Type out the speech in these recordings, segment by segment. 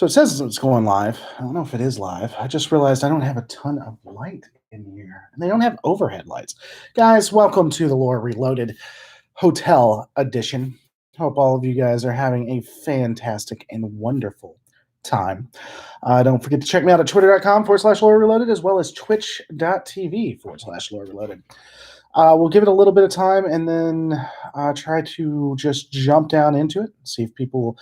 So it says it's going live. I don't know if it is live. I just realized I don't have a ton of light in here, and they don't have overhead lights. Guys, welcome to the Lore Reloaded Hotel Edition. Hope all of you guys are having a fantastic and wonderful time. Don't forget to check me out at twitter.com/Lore Reloaded, as well as twitch.tv/Lore Reloaded. We'll give it a little bit of time and then try to just jump down into it, see if people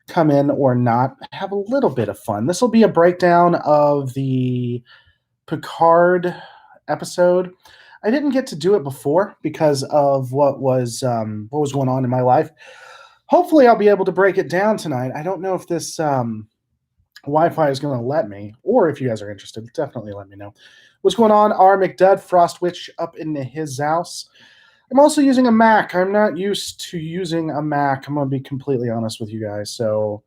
come in or not, have a little bit of fun. This will be a breakdown of the Picard episode. I didn't get to do it before because of what was going on in my life. Hopefully, I'll be able to break it down tonight. I don't know if this Wi-Fi is going to let me, or if you guys are interested, definitely let me know. What's going on? R. McDud, Frostwitch up in his house. I'm also using a Mac. I'm not used to using a Mac. I'm going to be completely honest with you guys. So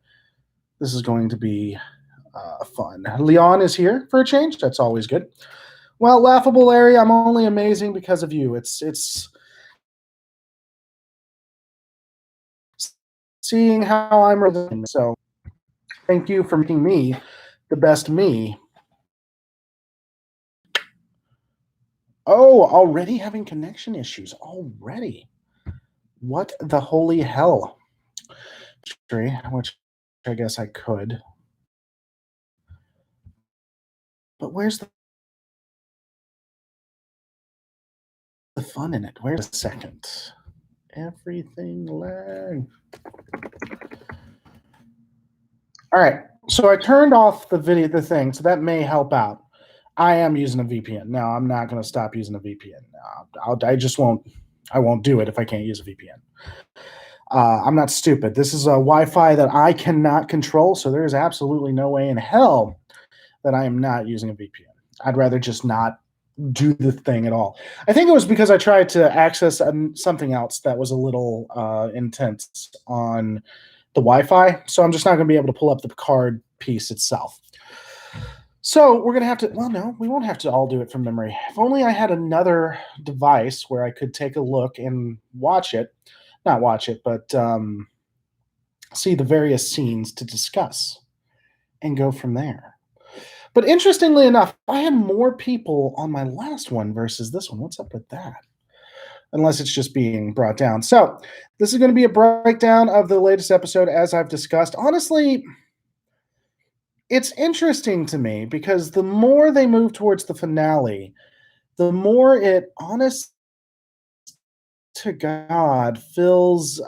this is going to be fun. Leon is here for a change. That's always good. Well, Laughable Larry, I'm only amazing because of you. It's seeing how I'm relating. So thank you for making me the best me. Oh, already having connection issues. Already. What the holy hell? Which I guess I could. But where's the fun in it? Where's the second? Everything lag. All right. So I turned off the thing, so that may help out. I am using a VPN. No, I'm not going to stop using a VPN. I won't do it if I can't use a VPN. I'm not stupid. This is a Wi-Fi that I cannot control, so there is absolutely no way in hell that I am not using a VPN. I'd rather just not do the thing at all. I think it was because I tried to access something else that was a little intense on the Wi-Fi, so I'm just not going to be able to pull up the Picard piece itself. So we're going to have to, well, no, we won't have to all do it from memory. If only I had another device where I could take a look and watch it. Not watch it, but see the various scenes to discuss and go from there. But interestingly enough, I had more people on my last one versus this one. What's up with that? Unless it's just being brought down. So this is going to be a breakdown of the latest episode as I've discussed. Honestly, it's interesting to me because the more they move towards the finale, the more it, honest to God, feels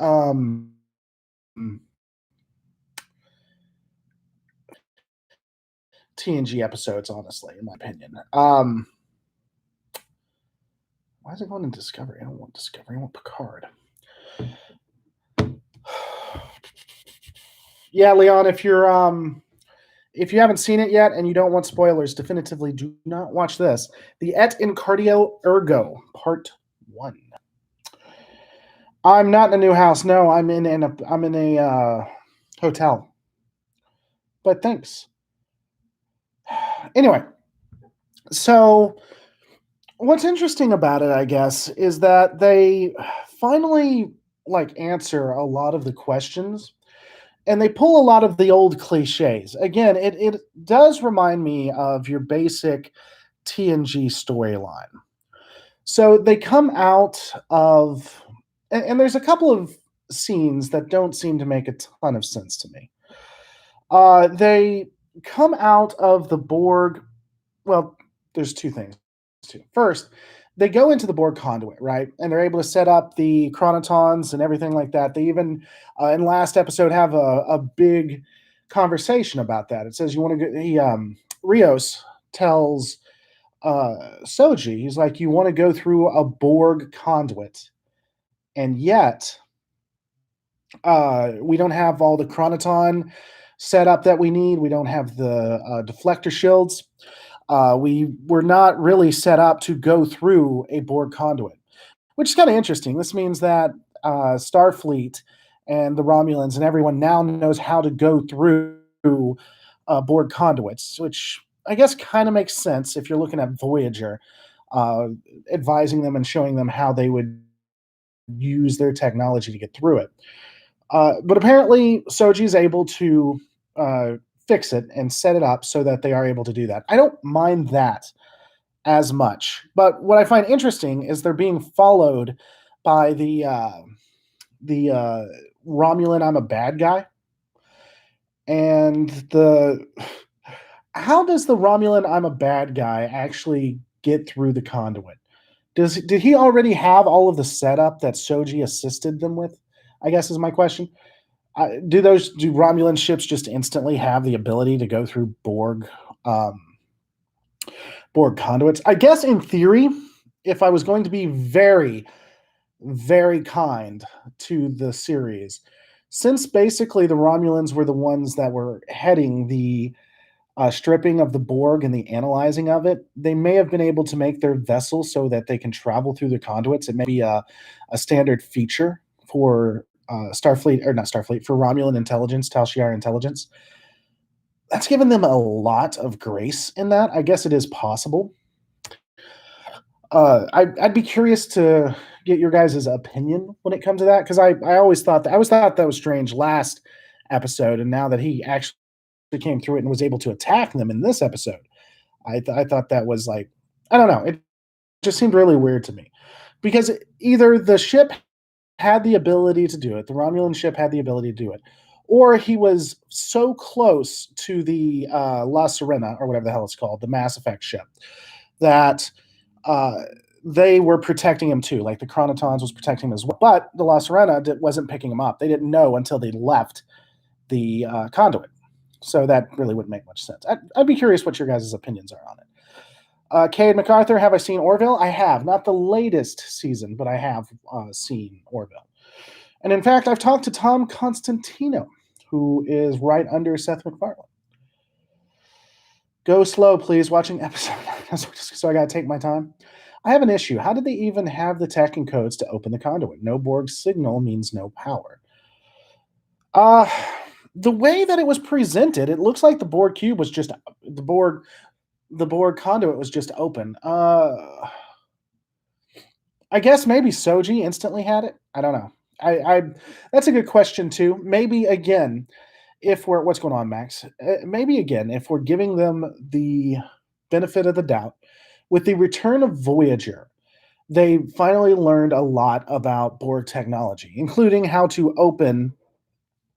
TNG episodes, honestly, in my opinion. Why is it going to Discovery? I don't want Discovery. I want Picard. Yeah, Leon, if you haven't seen it yet and you don't want spoilers, definitively do not watch this. The Et in Cardio Ergo, Part 1. I'm not in a new house. No, I'm in a hotel. But thanks. Anyway, so what's interesting about it, I guess, is that they finally answer a lot of the questions, and they pull a lot of the old cliches. Again, it does remind me of your basic TNG storyline. So they come out of, and there's a couple of scenes that don't seem to make a ton of sense to me. They come out of the Borg. Well, there's two things. First, they go into the Borg conduit, right? And they're able to set up the chronotons and everything like that. They even, in last episode, have a big conversation about that. It says you want to go, Rios tells Soji, he's like, you want to go through a Borg conduit, and yet we don't have all the chronoton set up that we need. We don't have the deflector shields. We're not really set up to go through a Borg conduit, which is kind of interesting. This means that Starfleet and the Romulans and everyone now knows how to go through Borg conduits, which I guess kind of makes sense if you're looking at Voyager, advising them and showing them how they would use their technology to get through it. But apparently Soji is able to fix it and set it up so that they are able to do that. I don't mind that as much. But what I find interesting is they're being followed by the Romulan I'm a bad guy, and the how does the Romulan I'm a bad guy actually get through the conduit? Did he already have all of the setup that Soji assisted them with? I guess is my question. Do Romulan ships just instantly have the ability to go through um, Borg conduits? I guess in theory, if I was going to be very, very kind to the series, since basically the Romulans were the ones that were heading the stripping of the Borg and the analyzing of it, they may have been able to make their vessel so that they can travel through the conduits. It may be a standard feature for Starfleet, or not Starfleet, for Romulan intelligence, Tal Shiar intelligence. That's given them a lot of grace in that. I guess it is possible. I'd be curious to get your guys' opinion when it comes to that, because I always thought that was strange last episode, and now that he actually came through it and was able to attack them in this episode, I thought that was like, I don't know, it just seemed really weird to me, because either the ship had the ability to do it, the Romulan ship had the ability to do it, or he was so close to the La Sirena, or whatever the hell it's called, the Mass Effect ship, that they were protecting him too. Like the Chronotons was protecting him as well, but the La Sirena wasn't picking him up. They didn't know until they left the conduit. So that really wouldn't make much sense. I'd be curious what your guys' opinions are on it. Cade MacArthur, have I seen Orville? I have. Not the latest season, but I have seen Orville. And in fact, I've talked to Tom Constantino, who is right under Seth MacFarlane. Go slow, please, watching episode. So I got to take my time. I have an issue. How did they even have the tech and codes to open the conduit? No Borg signal means no power. The way that it was presented, it looks like the Borg cube was just the Borg conduit was just open. I guess maybe Soji instantly had it. I don't know. I that's a good question too. Maybe again, what's going on, Max? Maybe again, if we're giving them the benefit of the doubt, with the return of Voyager, they finally learned a lot about Borg technology, including how to open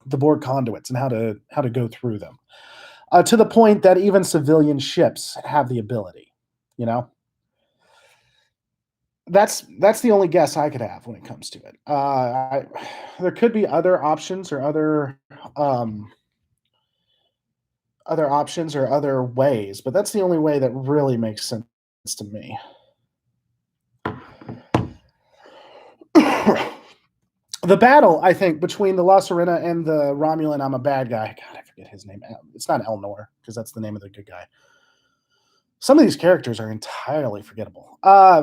the Borg conduits and how to go through them, to the point that even civilian ships have the ability. You know, that's the only guess I could have when it comes to it. There could be other options or other ways, but that's the only way that really makes sense to me. The battle, I think, between the La Sirena and the Romulan I'm a bad guy. God, I forget his name. It's not Elnor, because that's the name of the good guy. Some of these characters are entirely forgettable. I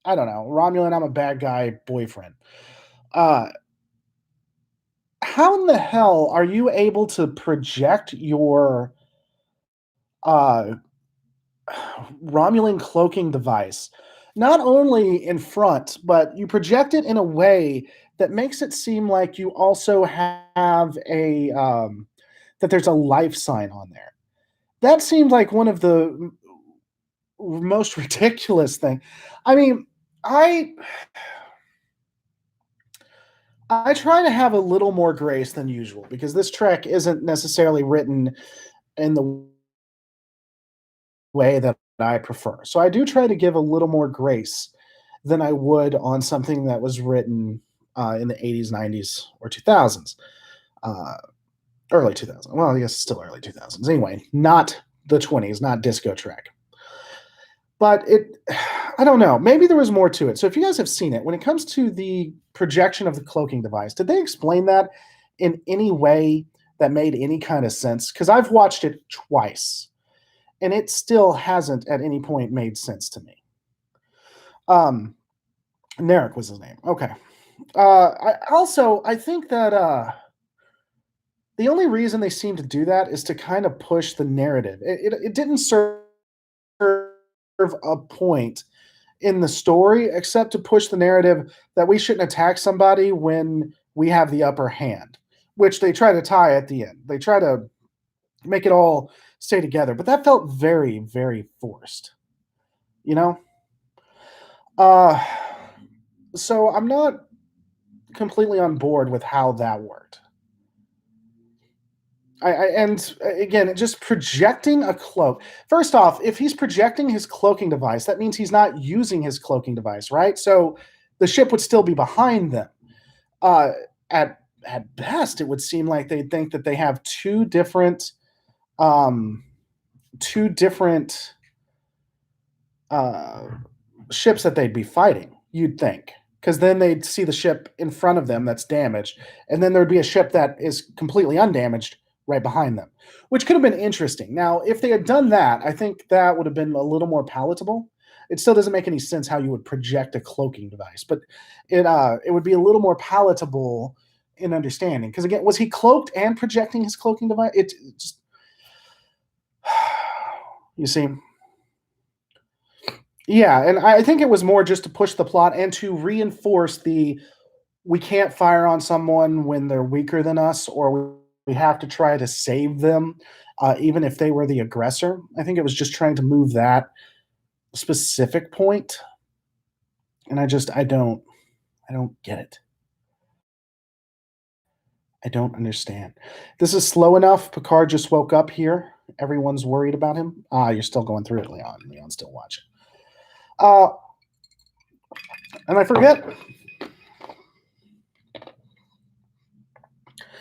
don't know. Romulan I'm a bad guy boyfriend. How in the hell are you able to project your Romulan cloaking device not only in front, but you project it in a way that makes it seem like you also have that there's a life sign on there? That seemed like one of the most ridiculous thing. I mean, I try to have a little more grace than usual, because this Trek isn't necessarily written in the way that I prefer. So I do try to give a little more grace than I would on something that was written in the 80s, 90s, or 2000s. Early 2000s. Well, I guess still early 2000s. Anyway, not the 20s, not Disco Trek. But I don't know. Maybe there was more to it. So if you guys have seen it, when it comes to the projection of the cloaking device, did they explain that in any way that made any kind of sense? Because I've watched it twice, and it still hasn't at any point made sense to me. Narek was his name. Okay. I think that the only reason they seem to do that is to kind of push the narrative. It didn't serve a point in the story except to push the narrative that we shouldn't attack somebody when we have the upper hand, which they try to tie at the end. They try to make it all stay together. But that felt very, very forced, you know? Uh, so I'm not completely on board with how that worked. And again, just projecting a cloak. First off, if he's projecting his cloaking device, that means he's not using his cloaking device, right? So the ship would still be behind them. Uh, at best, it would seem like they'd think that they have um, two different uh, ships that they'd be fighting. You'd think, because then they'd see the ship in front of them that's damaged, and then there'd be a ship that is completely undamaged right behind them, which could have been interesting. Now, if they had done that, I think that would have been a little more palatable. It still doesn't make any sense how you would project a cloaking device, but it would be a little more palatable in understanding. Because again, was he cloaked and projecting his cloaking device? It just you see. Yeah, and I think it was more just to push the plot and to reinforce the we can't fire on someone when they're weaker than us, or we have to try to save them, even if they were the aggressor. I think it was just trying to move that specific point, and I don't get it. I don't understand. This is slow enough. Picard just woke up here. Everyone's worried about him. Ah, you're still going through it, Leon. Leon's still watching. Uh, and I forget.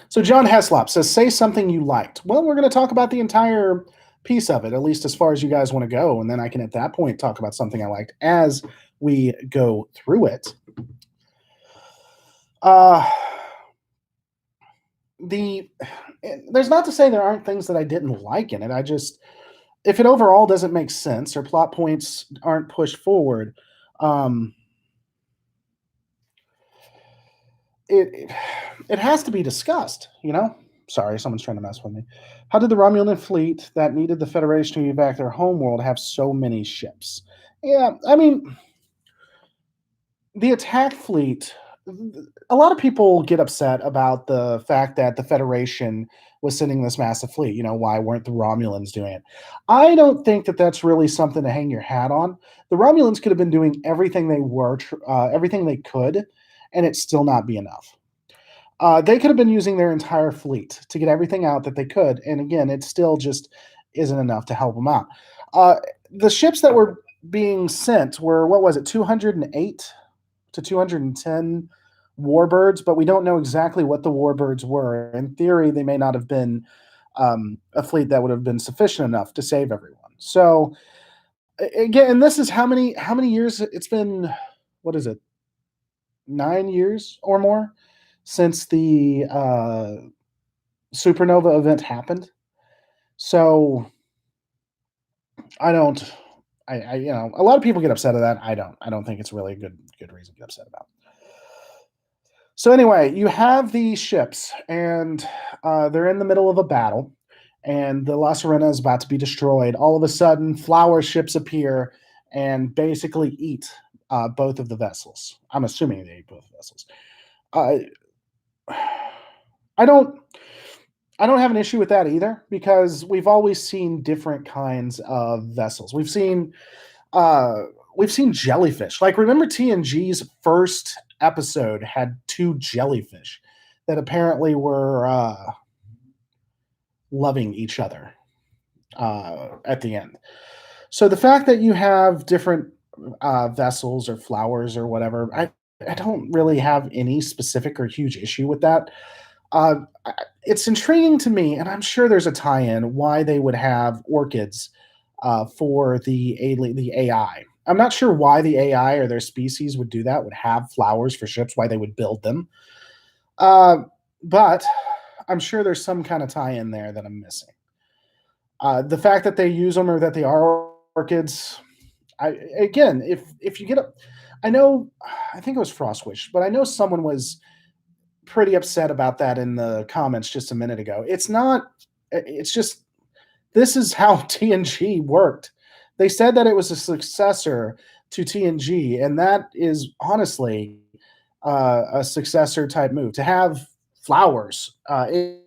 So John Heslop says, say something you liked. Well, we're going to talk about the entire piece of it, at least as far as you guys want to go. And then I can, at that point, talk about something I liked as we go through it. There's not to say there aren't things that I didn't like in it. I just, if it overall doesn't make sense or plot points aren't pushed forward, it has to be discussed, you know? Sorry, someone's trying to mess with me. How did the Romulan fleet that needed the Federation to evac their homeworld have so many ships? Yeah, I mean, the attack fleet, a lot of people get upset about the fact that the Federation was sending this massive fleet. You know, why weren't the Romulans doing it? I don't think that that's really something to hang your hat on. The Romulans could have been doing everything everything they could, and it still not be enough. They could have been using their entire fleet to get everything out that they could, and again, it still just isn't enough to help them out. The ships that were being sent were, what was it, 208 to 210 warbirds, but we don't know exactly what the warbirds were. In theory, they may not have been a fleet that would have been sufficient enough to save everyone. So again, and this is how many years it's been? What is it? 9 years or more since the supernova event happened. So I don't. You know, a lot of people get upset at that. I don't. I don't think it's really a good reason to get upset about. So anyway, you have these ships, and they're in the middle of a battle, and the La Serena is about to be destroyed. All of a sudden, flower ships appear and basically eat both of the vessels. I'm assuming they ate both vessels. Uh, I don't. I don't have an issue with that either because we've always seen different kinds of vessels. Uh, we've seen jellyfish. Like remember TNG's first episode had two jellyfish that apparently were loving each other at the end. So the fact that you have different vessels or flowers or whatever, I don't really have any specific or huge issue with that. It's intriguing to me, and I'm sure there's a tie-in why they would have orchids for the AI. I'm not sure why the AI or their species would do that, would have flowers for ships, why they would build them. But I'm sure there's some kind of tie-in there that I'm missing. The fact that they use them or that they are orchids, again, if you get a, I think it was Frostwish, but I know someone was pretty upset about that in the comments just a minute ago. It's just, this is how TNG worked. They said that it was a successor to TNG, and that is honestly a successor type move. To have flowers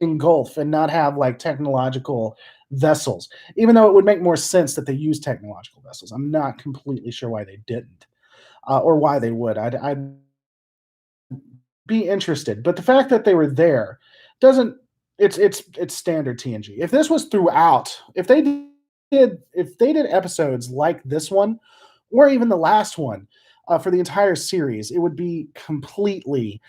engulf and not have like technological vessels, even though it would make more sense that they use technological vessels. I'm not completely sure why they didn't, or why they would. I'd be interested, but the fact that they were there doesn't. It's standard TNG. If this was throughout, if they did episodes like this one, or even the last one, for the entire series, it would be completely